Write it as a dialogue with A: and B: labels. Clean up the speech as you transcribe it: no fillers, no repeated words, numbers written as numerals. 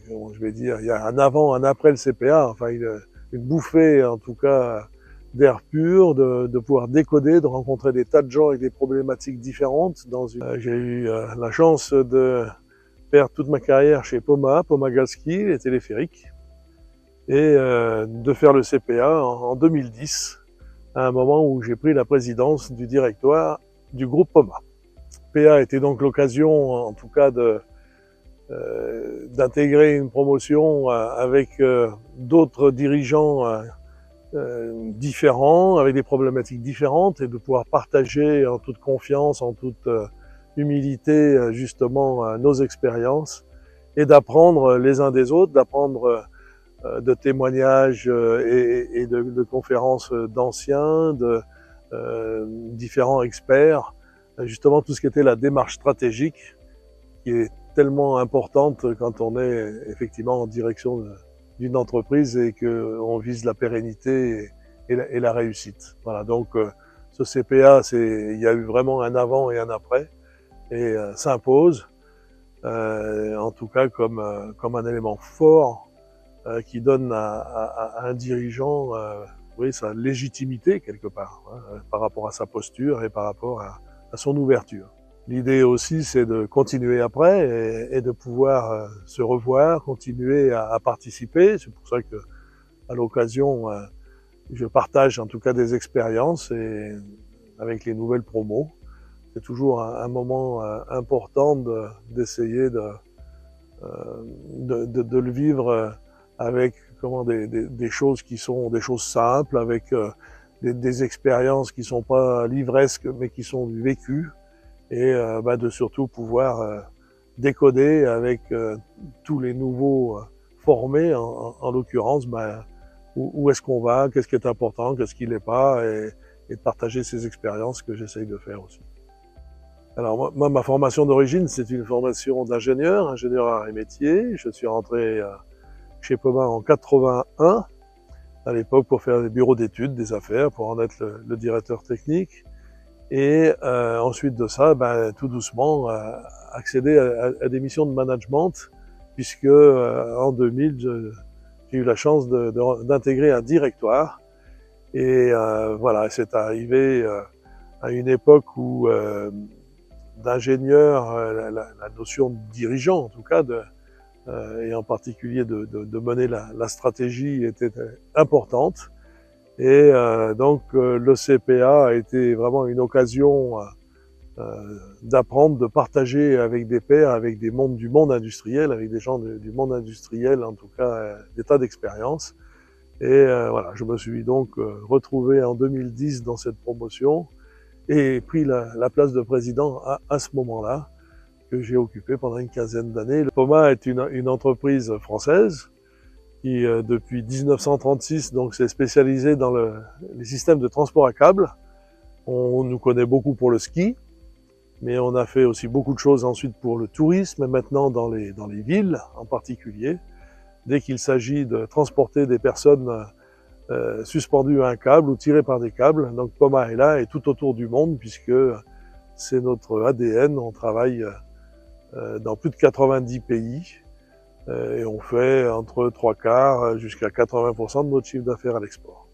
A: comment je vais dire, il y a un avant, un après le CPA, enfin une bouffée en tout cas d'air pur, de pouvoir décoder, de rencontrer des tas de gens avec des problématiques différentes. J'ai eu la chance de faire toute ma carrière chez Poma Galski, les téléphériques, et de faire le CPA en 2010, à un moment où j'ai pris la présidence du directoire du groupe Poma. PA était donc l'occasion, en tout cas, d'intégrer une promotion avec d'autres dirigeants différents, avec des problématiques différentes, et de pouvoir partager en toute confiance, en toute humilité, justement, nos expériences, et d'apprendre les uns des autres, d'apprendre de témoignages et de conférences d'anciens, de différents experts, justement tout ce qui était la démarche stratégique, qui est tellement importante quand on est effectivement en direction d'une entreprise et qu'on vise la pérennité et la réussite. Voilà, donc ce CPA, il y a eu vraiment un avant et un après, et s'impose, en tout cas comme un élément fort qui donne à un dirigeant oui, sa légitimité quelque part, hein, par rapport à sa posture et par rapport à son ouverture. L'idée aussi, c'est de continuer après et de pouvoir se revoir, continuer à participer. C'est pour ça que, à l'occasion, je partage en tout cas des expériences et avec les nouvelles promos. C'est toujours un moment important d'essayer de le vivre avec des choses qui sont des choses simples, avec des expériences qui sont pas livresques mais qui sont vécues, et de surtout pouvoir décoder avec tous les nouveaux formés, en l'occurrence, où est-ce qu'on va, qu'est-ce qui est important, qu'est-ce qui l'est pas, et de partager ces expériences que j'essaye de faire aussi. Alors moi, ma formation d'origine, c'est une formation d'ingénieur, ingénieur arts et métiers. Je suis rentré chez Poma en 81, à l'époque pour faire des bureaux d'études, des affaires, pour en être le directeur technique. Et ensuite de ça, tout doucement, accéder à des missions de management, puisque en 2000, j'ai eu la chance d'intégrer un directoire. Et voilà, c'est arrivé à une époque où d'ingénieur, la notion de dirigeant, en tout cas, et en particulier de mener la stratégie était importante. Et donc le CPA a été vraiment une occasion d'apprendre, de partager avec des pairs, avec du monde industriel, avec des gens du monde industriel, en tout cas des tas d'expériences. Et voilà, je me suis donc retrouvé en 2010 dans cette promotion et pris la place de président à ce moment-là, que j'ai occupé pendant une quinzaine d'années. Le Poma est une entreprise française qui, depuis 1936, donc, s'est spécialisée dans les systèmes de transport à câble. On nous connaît beaucoup pour le ski, mais on a fait aussi beaucoup de choses ensuite pour le tourisme, et maintenant dans les villes en particulier, dès qu'il s'agit de transporter des personnes suspendues à un câble ou tirées par des câbles. Donc Poma est là et tout autour du monde, puisque c'est notre ADN. On travaille dans plus de 90 pays, et on fait entre 3/4 jusqu'à 80% de notre chiffre d'affaires à l'export.